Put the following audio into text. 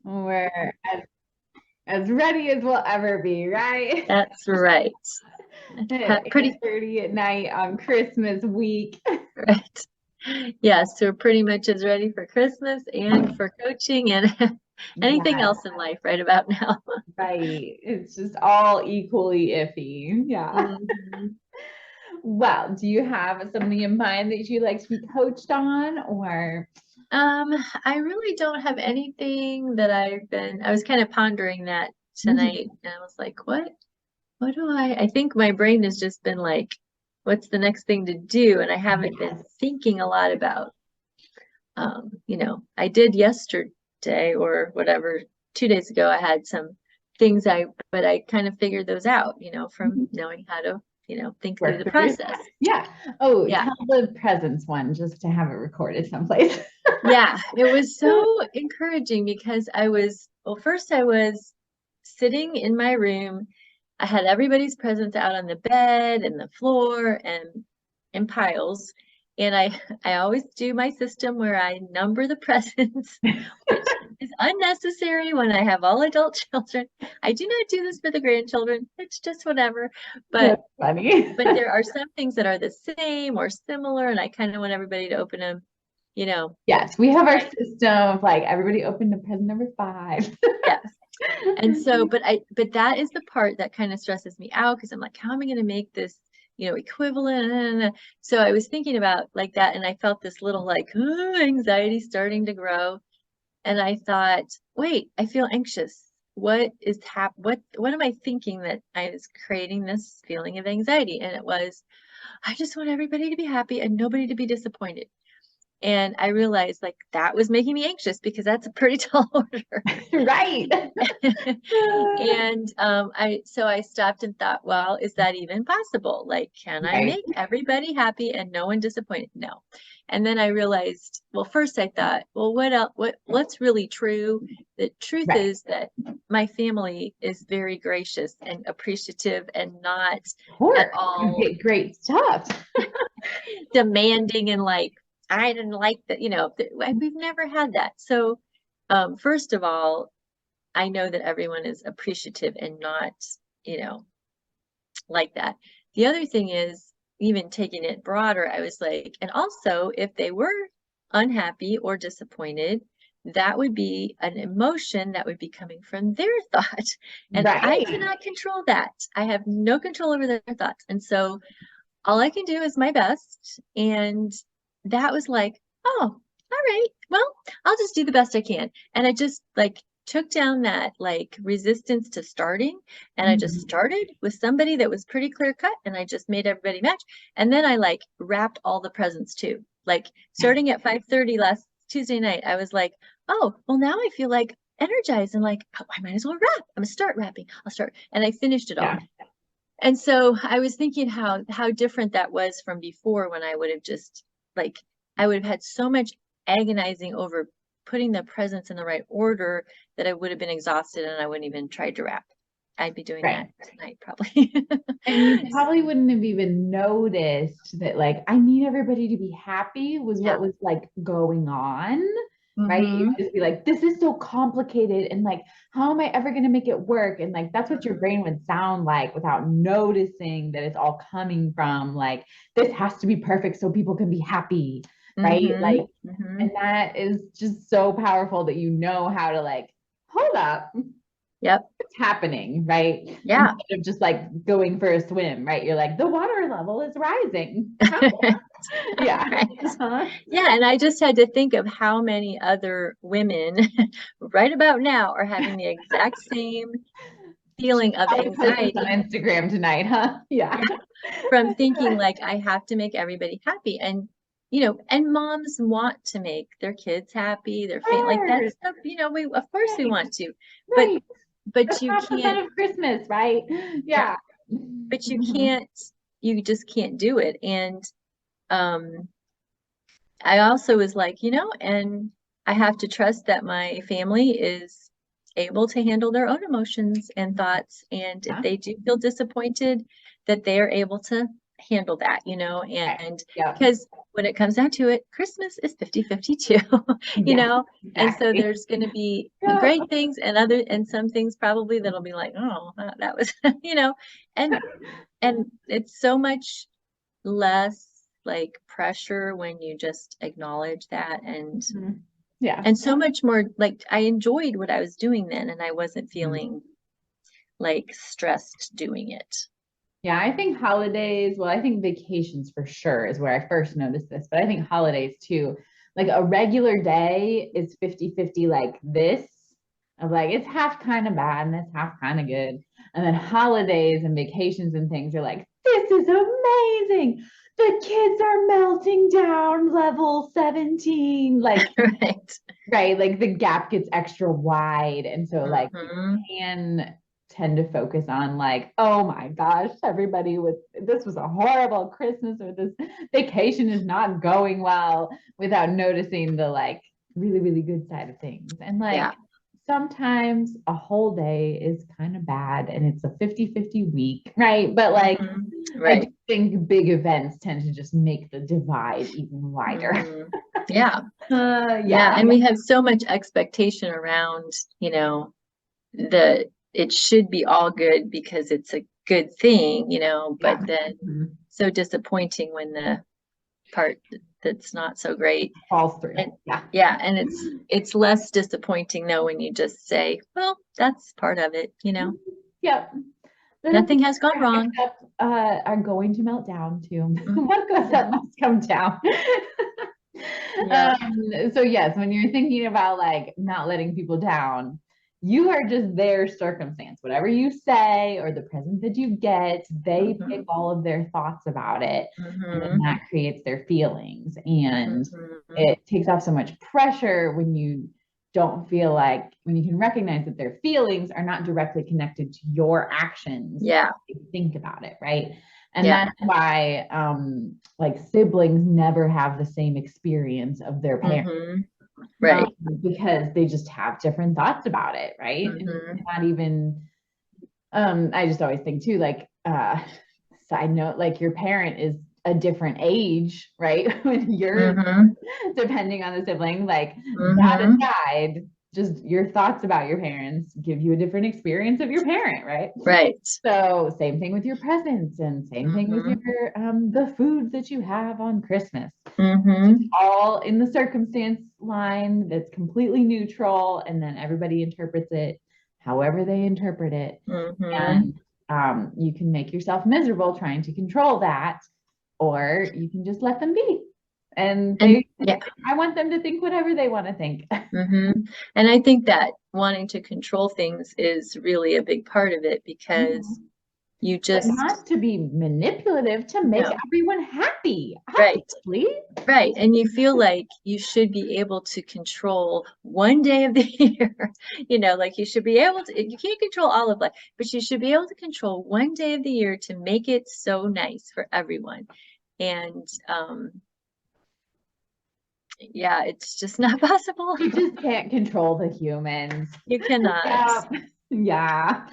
We're as ready as we'll ever be, right? That's right. At Pretty 8:30 at night on Christmas week. right. Yes, we're pretty much as ready for Christmas and for coaching and anything Yeah, else in life right about now. right. It's just all equally iffy. Yeah. Mhm. Well, do you have something in mind that you'd like to be coached on or Um, I really don't have anything that I was kind of pondering that Mhm. tonight and I was like, what do I think my brain has just been like, what's the next thing to do? And I haven't been Yes. thinking a lot about, I did yesterday or whatever, 2 days ago, I had some but I kind of figured those out, from knowing how to, think through Work the through it? process. Yeah. Oh, Yeah. tell the presents one just to have it recorded someplace. Yeah. It was so encouraging because first I was sitting in my room. I had everybody's presents out on the bed and the floor and in piles. And I always do my system where I number the presents, which is unnecessary when I have all adult children. I do not do this for the grandchildren. It's just whatever. But That's funny. but there are some things that are the same or similar, and I kind of want everybody to open them, you know. Yes, we have our Right. system of like everybody open to present number five. Yes. And so, but that is the part that kind of stresses me out because I'm like, how am I going to make this, equivalent? So I was thinking about like that, and I felt this little like anxiety starting to grow. And I thought, wait, I feel anxious. What am I thinking that I was creating this feeling of anxiety? And it was, I just want everybody to be happy and nobody to be disappointed. And I realized like that was making me anxious because that's a pretty tall order. Right. And I stopped and thought, well, is that even possible? Like, can I Right. make everybody happy and no one disappointed? No. And then I realized, well, first I thought, well, what else, what's really true? The truth Right. is that my family is very gracious and appreciative and not Of at course. You all get great stuff. demanding and like, I didn't like that, we've never had that. So, first of all, I know that everyone is appreciative and not, you know, like that. The other thing is, even taking it broader, I was like, and also if they were unhappy or disappointed, that would be an emotion that would be coming from their thought. And I Right. cannot control that. I have no control over their thoughts. And so all I can do is my best. And that was like, oh, all right, well, I'll just do the best I can. And I just like took down that like resistance to starting. And I just Mhm. started with somebody that was pretty clear cut and I just made everybody match. And then I like wrapped all the presents too. Like starting at 5:30 last Tuesday night, I was like, oh, well, now I feel like energized and like, oh, I might as well wrap. I'm gonna start wrapping. I'll start. And I finished it all. Yeah. And so I was thinking how different that was from before when I would have just like I would have had so much agonizing over putting the presents in the right order that I would have been exhausted and I wouldn't even tried to wrap. I'd be doing that Right. tonight probably. And you probably wouldn't have even noticed that, like, I need everybody to be happy was Yeah. what was like going on, right? You Mm-hmm. would just be like, this is so complicated. And like, how am I ever going to make it work? And like, that's what your brain would sound like without noticing that it's all coming from like, this has to be perfect so people can be happy, right? Mm-hmm. Like, Mm-hmm. and that is just so powerful that you know how to like, hold up, Yep. happening, right? Yeah. Instead of just like going for a swim, right? You're like, the water level is rising. How? Yeah. Right. Uh-huh. Yeah, and I just had to think of how many other women right about now are having the exact same feeling of I'll post this on anxiety. Instagram tonight, huh? Yeah. Yeah, from thinking like I have to make everybody happy. And and moms want to make their kids happy, their family like that Sure. stuff, we of course we Right. want to. But Right. but That's you half the can't, fun of Christmas, right? right, Yeah. but you Mhm. can't you just can't do it. And um I also was like, and I have to trust that my family is able to handle their own emotions and thoughts. And if Yeah. they do feel disappointed, that they are able to handle that, Okay. and Yeah. because when it comes down to it, Christmas is 50-50 too, Yeah, and so exactly. there's going to be Yeah. great things and some things probably that'll be like, oh, that was, and it's so much less like pressure when you just acknowledge that, Mhm. Yeah. and so much more like I enjoyed what I was doing then, and I wasn't Mhm. feeling like stressed doing it. Yeah, I think holidays, well, I think vacations for sure is where I first noticed this, but I think holidays too. Like a regular day is 50-50, like this, of like it's half kind of bad and it's half kind of good. And then holidays and vacations and things are like, this is amazing. The kids are melting down level 17. Like, Right. right, like the gap gets extra wide. And so like you Hmm. can tend to focus on like, oh my gosh, everybody with this was a horrible Christmas or this vacation is not going well without noticing the like really, really good side of things. And Yeah. like sometimes a whole day is kind of bad and it's a 50-50 week, right? But like Hmm. I do Right. think big events tend to just make the divide even wider. Hmm. Yeah. Yeah. Yeah. And we have so much expectation around, the it should be all good because it's a good thing, but Yeah. then Mhm. so disappointing when the part that's not so great. Falls through. And Yeah. yeah, and it's less disappointing though when you just say, well, that's part of it. Yep. The things Nothing has gone that wrong. accept, are going to melt down too. Mhm. What goes up must come down. Yeah. So yes, when you're thinking about like not letting people down, you are just their circumstance. Whatever you say or the present that you get, they pick Hmm. all of their thoughts about it, and then Hmm. that creates their feelings. And Hmm. it takes off so much pressure when you don't feel like when you can recognize that their feelings are not directly connected to your actions, Yeah. think about it, right? And Yeah. that's why like siblings never have the same experience of their parents, Hmm. Right. because they just have different thoughts about it, right? And Hmm. not even I just always think too, like side note, like your parent is a different age, right? When you're Hmm. depending on the sibling, like that Hmm. aside, just your thoughts about your parents give you a different experience of your parent, right? Right. So same thing with your presents and same thing with Hmm. your the foods that you have on Christmas. Just Hmm. all in the circumstance line that's completely neutral, and then everybody interprets it however they interpret it. Hmm. And you can make yourself miserable trying to control that, or you can just let them be. And And they, yeah. I want them to think whatever they want to think. Hmm. And I think that wanting to control things is really a big part of it because you But just, not to be manipulative, to make no, everyone happy, right, obviously. right. And you feel like you should be able to control one day of the year, like you should be able to, you can't control all of life, but you should be able to control one day of the year to make it so nice for everyone. And yeah, it's just not possible. You just can't control the humans. You cannot. Yeah. Yeah.